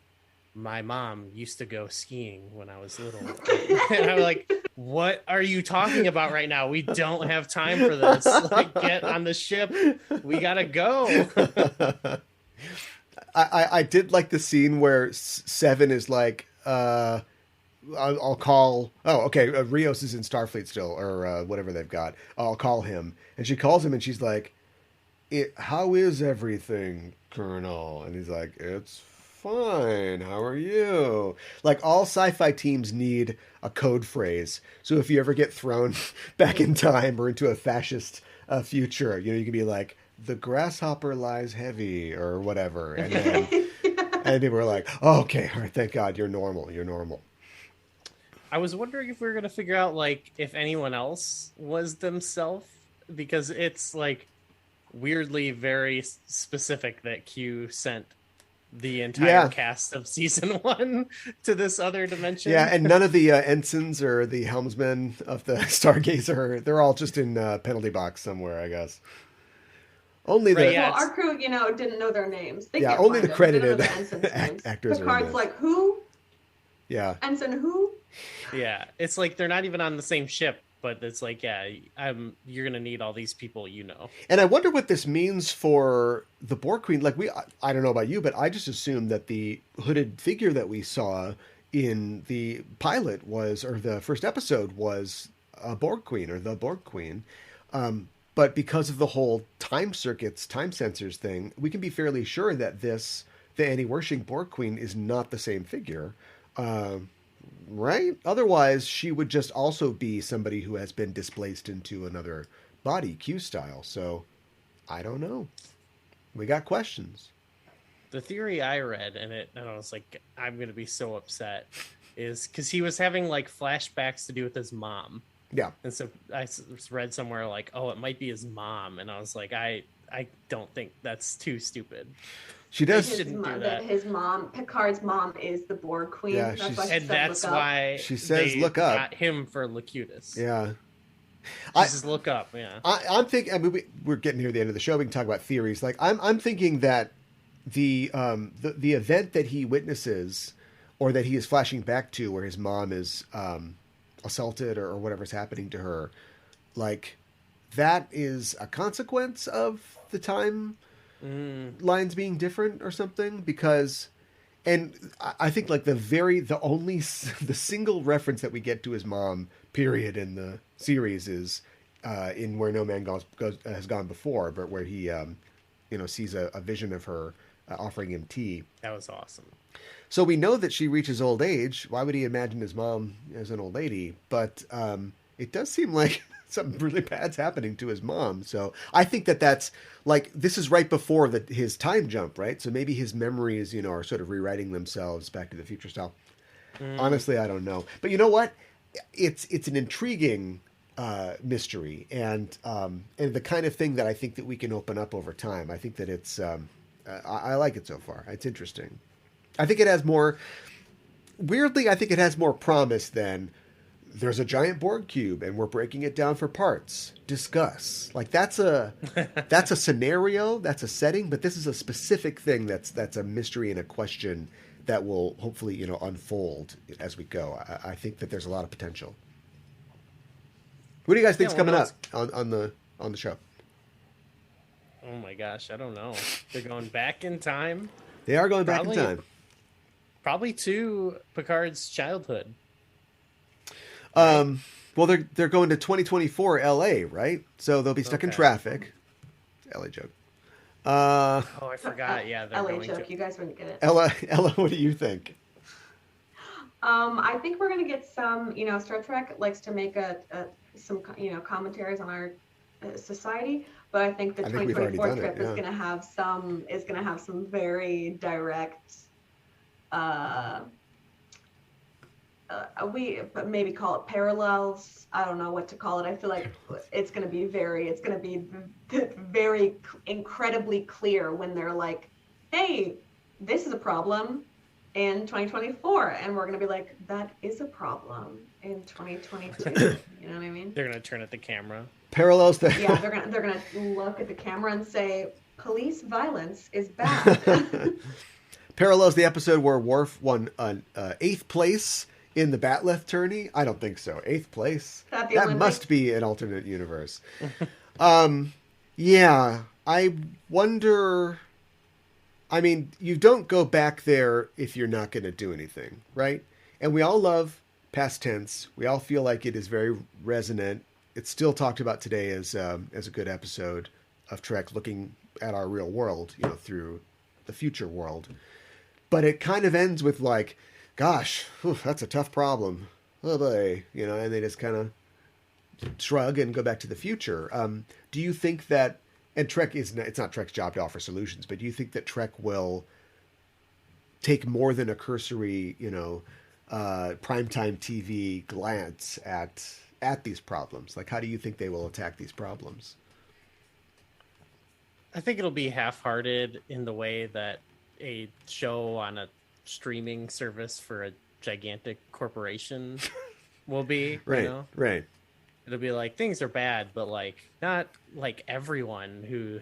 my mom used to go skiing when I was little. And I'm like, what are you talking about right now? We don't have time for this. Like, get on the ship. We gotta go. I did like the scene where Seven is like, I'll call. Oh, okay. Rios is in Starfleet still, or whatever they've got. I'll call him, and she calls him, and she's like, "How is everything, Colonel?" And he's like, "It's fine. How are you?" Like all sci-fi teams need a code phrase. So if you ever get thrown back in time or into a fascist future, you know, you can be like, "The grasshopper lies heavy," or whatever, and then and people are like, "Oh, okay, all right, thank God, you're normal. You're normal." I was wondering if we were going to figure out, like, if anyone else was themselves, because it's, like, weirdly very specific that Q sent the entire cast of season 1 to this other dimension. Yeah, and none of the ensigns or the helmsmen of the Stargazer, they're all just in penalty box somewhere, I guess. Only the... Well, our crew, you know, didn't know their names. They can't only find the credited actors. Picard's like, who? Yeah. Ensign who? Yeah, it's like they're not even on the same ship, but it's like, you're gonna need all these people, you know. And I wonder what this means for the Borg Queen. Like I don't know about you, but I just assumed that the hooded figure that we saw in the pilot was, or the first episode was, a Borg Queen or the Borg Queen. But because of the whole time circuits, time sensors thing, we can be fairly sure that the Annie-Wershing Borg Queen is not the same figure. Right? Otherwise, she would just also be somebody who has been displaced into another body, Q style. So, I don't know. We got questions. The theory I read, and I was like, I'm going to be so upset, is because he was having like flashbacks to do with his mom. Yeah. And so I read somewhere like, oh, it might be his mom. And I was like, I don't think that's too stupid. She does. His mom, Picard's mom, is the Borg Queen. Yeah, that's why she says, "Look up." Got him for Locutus. Yeah, she says, "Look up." Yeah, I'm thinking. I mean, we're getting near the end of the show. We can talk about theories. Like, I'm thinking that the event that he witnesses, or that he is flashing back to, where his mom is assaulted or whatever's happening to her, like that is a consequence of the time lines being different or something, because, and I think like the single reference that we get to his mom period in the series is in Where No Man has Gone Before, but where he sees a vision of her offering him tea. That was awesome. So we know that she reaches old age. Why would he imagine his mom as an old lady? But it does seem like something really bad's happening to his mom. So I think that that's like, this is right before his time jump, right? So maybe his memories, are sort of rewriting themselves, Back to the Future style. Honestly, I don't know. But you know what? It's an intriguing mystery, and the kind of thing that I think that we can open up over time. I think that it's I like it so far. It's interesting. I think it has more. Weirdly, I think it has more promise than there's a giant Borg cube and we're breaking it down for parts. Discuss. Like that's a scenario, that's a setting, but this is a specific thing that's a mystery and a question that will hopefully unfold as we go. I think that there's a lot of potential. What do you guys think's coming up on the show? Oh my gosh, I don't know. They're going back in time. They are going back in time. Probably to Picard's childhood. Well, they're going to 2024 LA, right? So they'll be stuck in traffic. LA joke. I forgot. Yeah, they're LA going joke. to. You guys wouldn't get it. Ella, what do you think? I think we're gonna get some. Star Trek likes to make some commentaries on our society, but I think the 2024 trip is gonna have some very direct. We maybe call it parallels. I don't know what to call it. I feel like it's going to be very incredibly clear when they're like, hey, this is a problem in 2024. And we're going to be like, that is a problem in 2022. You know what I mean? They're going to turn at the camera. Parallels that. Yeah, they're going to look at the camera and say, police violence is bad. Parallels the episode where Worf won an 8th place in the Batleth tourney. I don't think so. 8th place. That must be an alternate universe. Yeah, I wonder. I mean, you don't go back there if you're not going to do anything, right? And we all love past tense. We all feel like it is very resonant. It's still talked about today as a good episode of Trek, looking at our real world, through the future world. But it kind of ends with like, gosh, that's a tough problem. Oh boy, and they just kind of shrug and go back to the future. Do you think that, and Trek it's not Trek's job to offer solutions, but do you think that Trek will take more than a cursory, primetime TV glance at these problems? Like, how do you think they will attack these problems? I think it'll be half-hearted in the way that a show on a streaming service for a gigantic corporation will be. Right. Right. It'll be like, things are bad, but like not like everyone who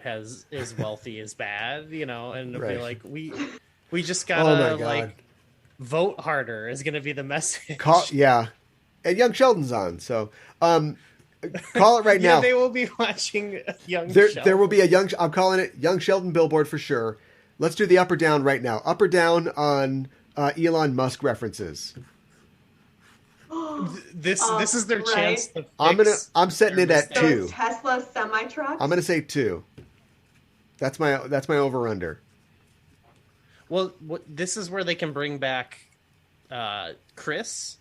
is wealthy is bad, and it'll be like we just gotta like vote harder is gonna be the message. Yeah. And Young Sheldon's on, so call it right now. They will be watching Sheldon. There will be I'm calling it Young Sheldon billboard for sure. Let's do the up or down right now. Up or down on Elon Musk references. This is their chance to fix I'm setting it at 2. Tesla semi-trucks? I'm gonna say 2. That's my over under. Well, this is where they can bring back Chris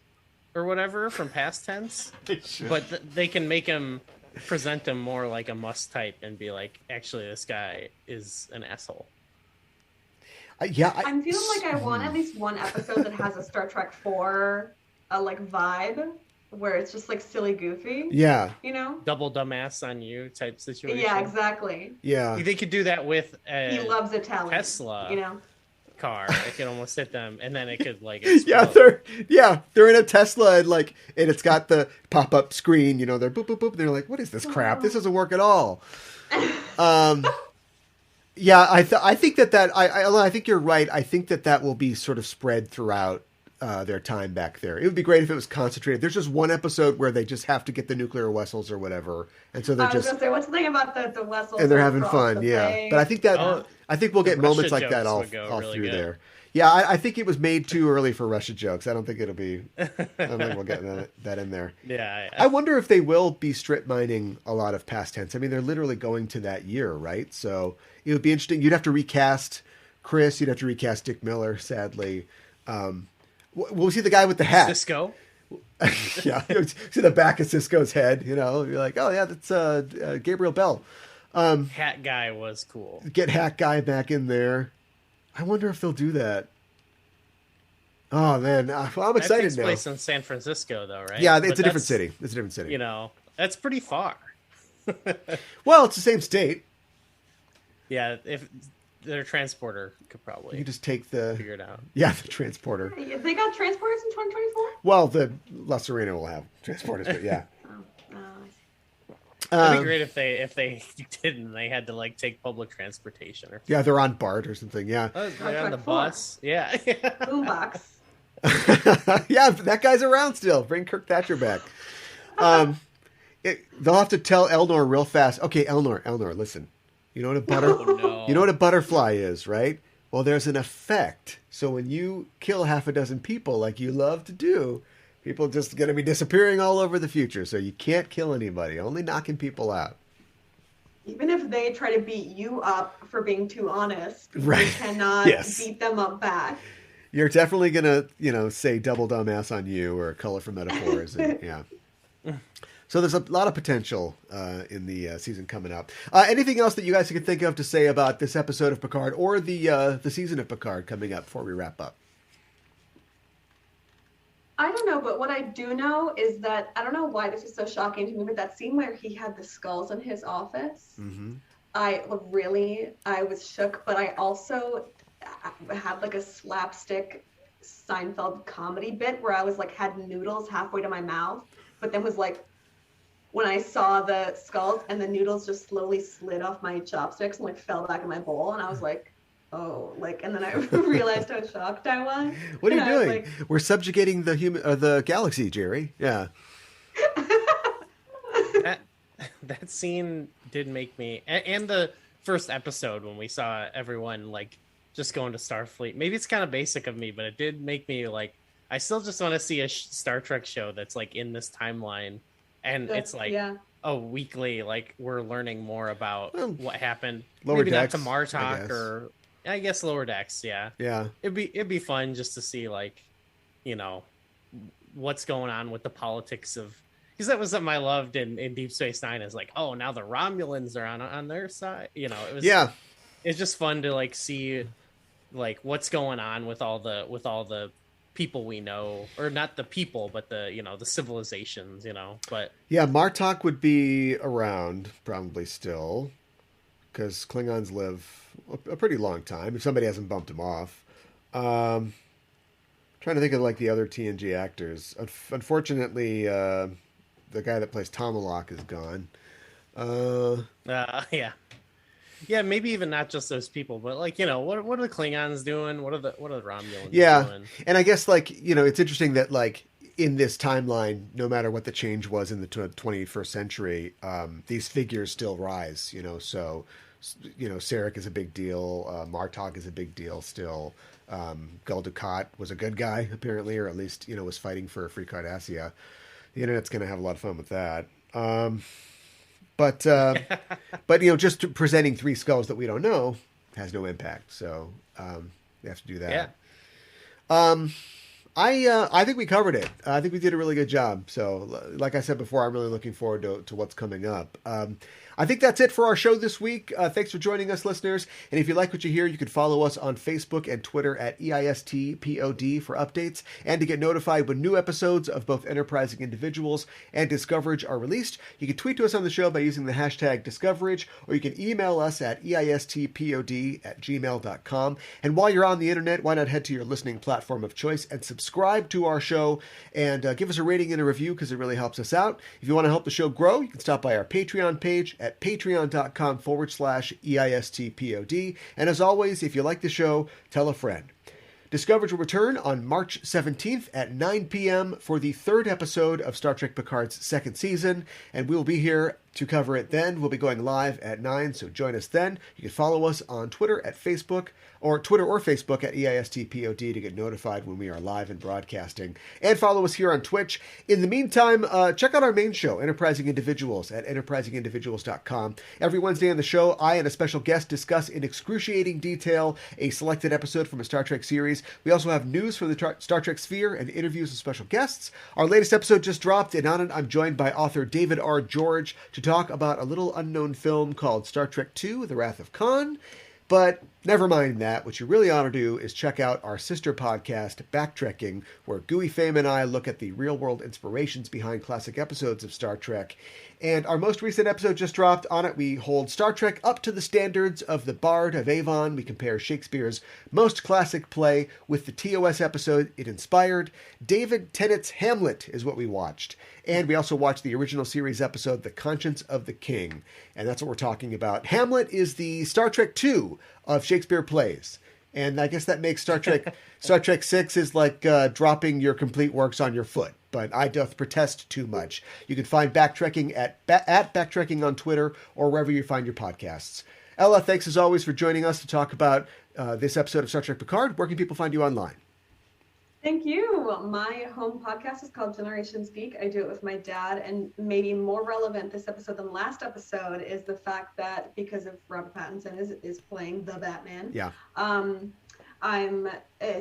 or whatever from past tense, but they can make him present him more like a Musk type and be like, actually, this guy is an asshole. I'm feeling like I want at least one episode that has a Star Trek 4 vibe where it's just like silly goofy. Yeah. Double dumbass on you type situation. Yeah, exactly. Yeah. They could do that with he loves Italian. Tesla car. It could almost hit them and then it could like explode. they're in a Tesla and it's got the pop-up screen, they're boop boop boop. They're like, what is this crap? This doesn't work at all. Yeah, I think that I think you're right. I think that will be sort of spread throughout their time back there. It would be great if it was concentrated. There's just one episode where they just have to get the nuclear vessels or whatever, and so they're I was gonna say, what's the thing about the vessels? And they're having fun, yeah. But I think I think we'll get moments like that all really through good. There. Yeah, I think it was made too early for Russia jokes. I don't think it'll be. I don't think we'll get that in there. Yeah. I wonder if they will be strip mining a lot of past tense. I mean, they're literally going to that year, right? So it would be interesting. You'd have to recast Chris. You'd have to recast Dick Miller. Sadly, we'll see the guy with the hat. Cisco. Yeah, you see the back of Cisco's head. You know, you're like, oh yeah, that's Gabriel Bell. Hat guy was cool. Get Hat Guy back in there. I wonder if they'll do that. Oh man, well, I'm excited that takes now. place in San Francisco, though, right? Yeah, it's a different city. It's a different city. You know, that's pretty far. Well, it's the same state. Yeah, if their transporter could probably You just take the figure it out. Yeah, the transporter. They got transporters in 2024? Well, the La Serena will have transporters, but yeah. Oh, I see. It'd be great if they didn't. They had to like take public transportation or Yeah, they're on BART or something. Yeah, they're on the Trek bus. Yeah. Boombox. yeah, that guy's around still. Bring Kirk Thatcher back. They'll have to tell Elnor real fast. Okay, Elnor, listen. You know what a no. You know what a butterfly is, right? Well, there's an effect. So when you kill half a dozen people, like you love to do, people just going to be disappearing all over the future. So you can't kill anybody. Only knocking people out. Even if they try to beat you up for being too honest, Right. you cannot beat them up back. You're definitely going to, say double dumbass on you or color for metaphors. And, yeah. So there's a lot of potential in the season coming up. Anything else that you guys can think of to say about this episode of Picard or the season of Picard coming up before we wrap up? I don't know, but what I do know is that, I don't know why this is so shocking to me, but that scene where he had the skulls in his office, I was shook, but I also had like a slapstick Seinfeld comedy bit where I was like, had noodles halfway to my mouth, but then was like, when I saw the skulls and the noodles just slowly slid off my chopsticks and like fell back in my bowl, and I was like, oh, like, and then I realized how shocked I was. What are you And doing? like, We're subjugating the galaxy, Jerry. Yeah. that scene did make me, and the first episode when we saw everyone like just going to Starfleet. Maybe it's kind of basic of me, but it did make me like, I still just want to see a Star Trek show that's like in this timeline. And it's like weekly, like we're learning more about what happened. Lower Maybe Decks, not to Martok or I guess Lower Decks. Yeah. It'd be fun just to see like, what's going on with the politics of, because that was something I loved in Deep Space Nine. Is like, oh, now the Romulans are on their side. It was it's just fun to like see like what's going on with all the people we know, or not the people, but the the civilizations, but Martok would be around probably still, because Klingons live a pretty long time if somebody hasn't bumped them off. Trying to think of like the other TNG actors. Unfortunately, the guy that plays Tomalak is gone. Maybe even not just those people, but like what are the Klingons doing? What are the Romulans doing? And I guess like it's interesting that like in this timeline, no matter what the change was in the 21st century, these figures still rise. So Sarek is a big deal. Martok is a big deal still. Gul Dukat was a good guy apparently, or at least was fighting for Free Cardassia. The internet's going to have a lot of fun with that. But just presenting three skulls that we don't know has no impact. So we have to do that. Yeah. I think we covered it. I think we did a really good job. So like I said before, I'm really looking forward to what's coming up. I think that's it for our show this week. Thanks for joining us, listeners. And if you like what you hear, you can follow us on Facebook and Twitter at EISTPOD for updates and to get notified when new episodes of both Enterprising Individuals and Discoverage are released. You can tweet to us on the show by using the hashtag Discoverage, or you can email us at EISTPOD@gmail.com. And while you're on the internet, why not head to your listening platform of choice and subscribe to our show and give us a rating and a review, because it really helps us out. If you want to help the show grow, you can stop by our Patreon page at patreon.com/EISTPOD. And as always, if you like the show, tell a friend. Discoverage will return on March 17th at 9 p.m. for the third episode of Star Trek Picard's second season, and we will be here to cover it then. We'll be going live at 9, so join us then. You can follow us on Twitter at Facebook, or Twitter or Facebook at EISTPOD to get notified when we are live and broadcasting. And follow us here on Twitch. In the meantime, check out our main show, Enterprising Individuals, at enterprisingindividuals.com. Every Wednesday on the show, I and a special guest discuss in excruciating detail a selected episode from a Star Trek series. We also have news from the Star Trek sphere and interviews with special guests. Our latest episode just dropped, and on it I'm joined by author David R. George to talk about a little unknown film called Star Trek II, The Wrath of Khan. But never mind that. What you really ought to do is check out our sister podcast, Backtrekking, where Gooey Fame and I look at the real-world inspirations behind classic episodes of Star Trek. And our most recent episode just dropped. On it, we hold Star Trek up to the standards of the Bard of Avon. We compare Shakespeare's most classic play with the TOS episode it inspired. David Tennant's Hamlet is what we watched. And we also watched the original series episode, The Conscience of the King. And that's what we're talking about. Hamlet is the Star Trek II of Shakespeare plays. And I guess that makes Star Trek VI is like dropping your complete works on your foot. But I doth protest too much. You can find Backtrekking at Backtrekking on Twitter or wherever you find your podcasts. Ella, thanks as always for joining us to talk about this episode of Star Trek Picard. Where can people find you online? Thank you. My home podcast is called Generations Geek. I do it with my dad, and maybe more relevant this episode than last episode is the fact that because of Robert Pattinson is playing the Batman. Yeah. I'm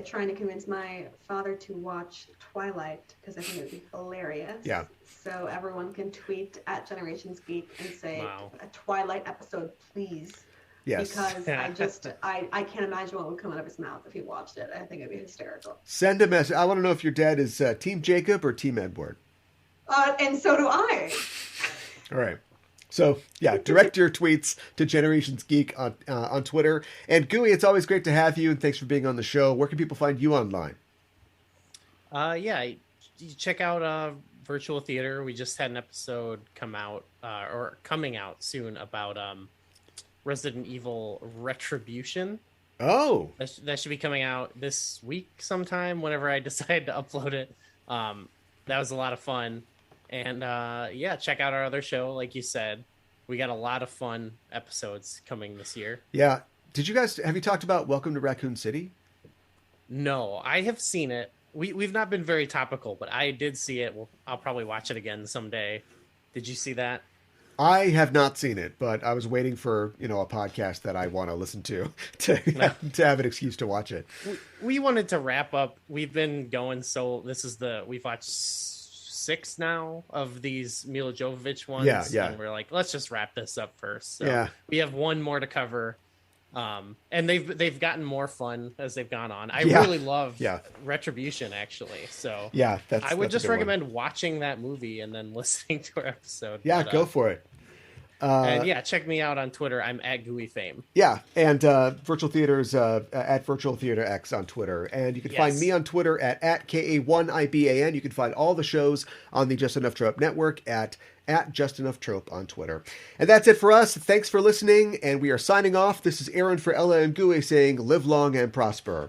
trying to convince my father to watch Twilight because I think it would be hilarious. Yeah. So everyone can tweet at Generations Geek and say Wow. a Twilight episode, please. Yes. Because I can't imagine what would come out of his mouth if he watched it. I think it'd be hysterical. Send a message. I want to know if your dad is Team Jacob or Team Edward. And so do I. All right. So, yeah, direct your tweets to Generations Geek on Twitter. And Gooey, it's always great to have you, and thanks for being on the show. Where can people find you online? You check out Virtual Theater. We just had an episode coming out soon about Resident Evil Retribution. Oh. That should be coming out this week sometime, whenever I decide to upload it. That was a lot of fun. And check out our other show. Like you said, we got a lot of fun episodes coming this year. Yeah. Have you talked about Welcome to Raccoon City? No, I have seen it. We've not been very topical, but I did see it. I'll probably watch it again someday. Did you see that? I have not seen it, but I was waiting for, a podcast that I want to listen to have an excuse to watch it. We wanted to wrap up. We've been going, so we've watched 6 now of these Mila Jovovich ones. Yeah. And we're like, let's just wrap this up first. So yeah. We have one more to cover. And they've gotten more fun as they've gone on. I really love Retribution, actually. So yeah, I would just recommend watching that movie and then listening to our episode. Yeah, go for it. And check me out on Twitter. I'm at Gooey Fame. Yeah, and Virtual Theater's at Virtual Theater X on Twitter. And you can find me on Twitter at KA1IBAN. You can find all the shows on the Just Enough Trope Network at Just Enough Trope on Twitter. And that's it for us. Thanks for listening, and we are signing off. This is Aaron for Ella and Gooey saying live long and prosper.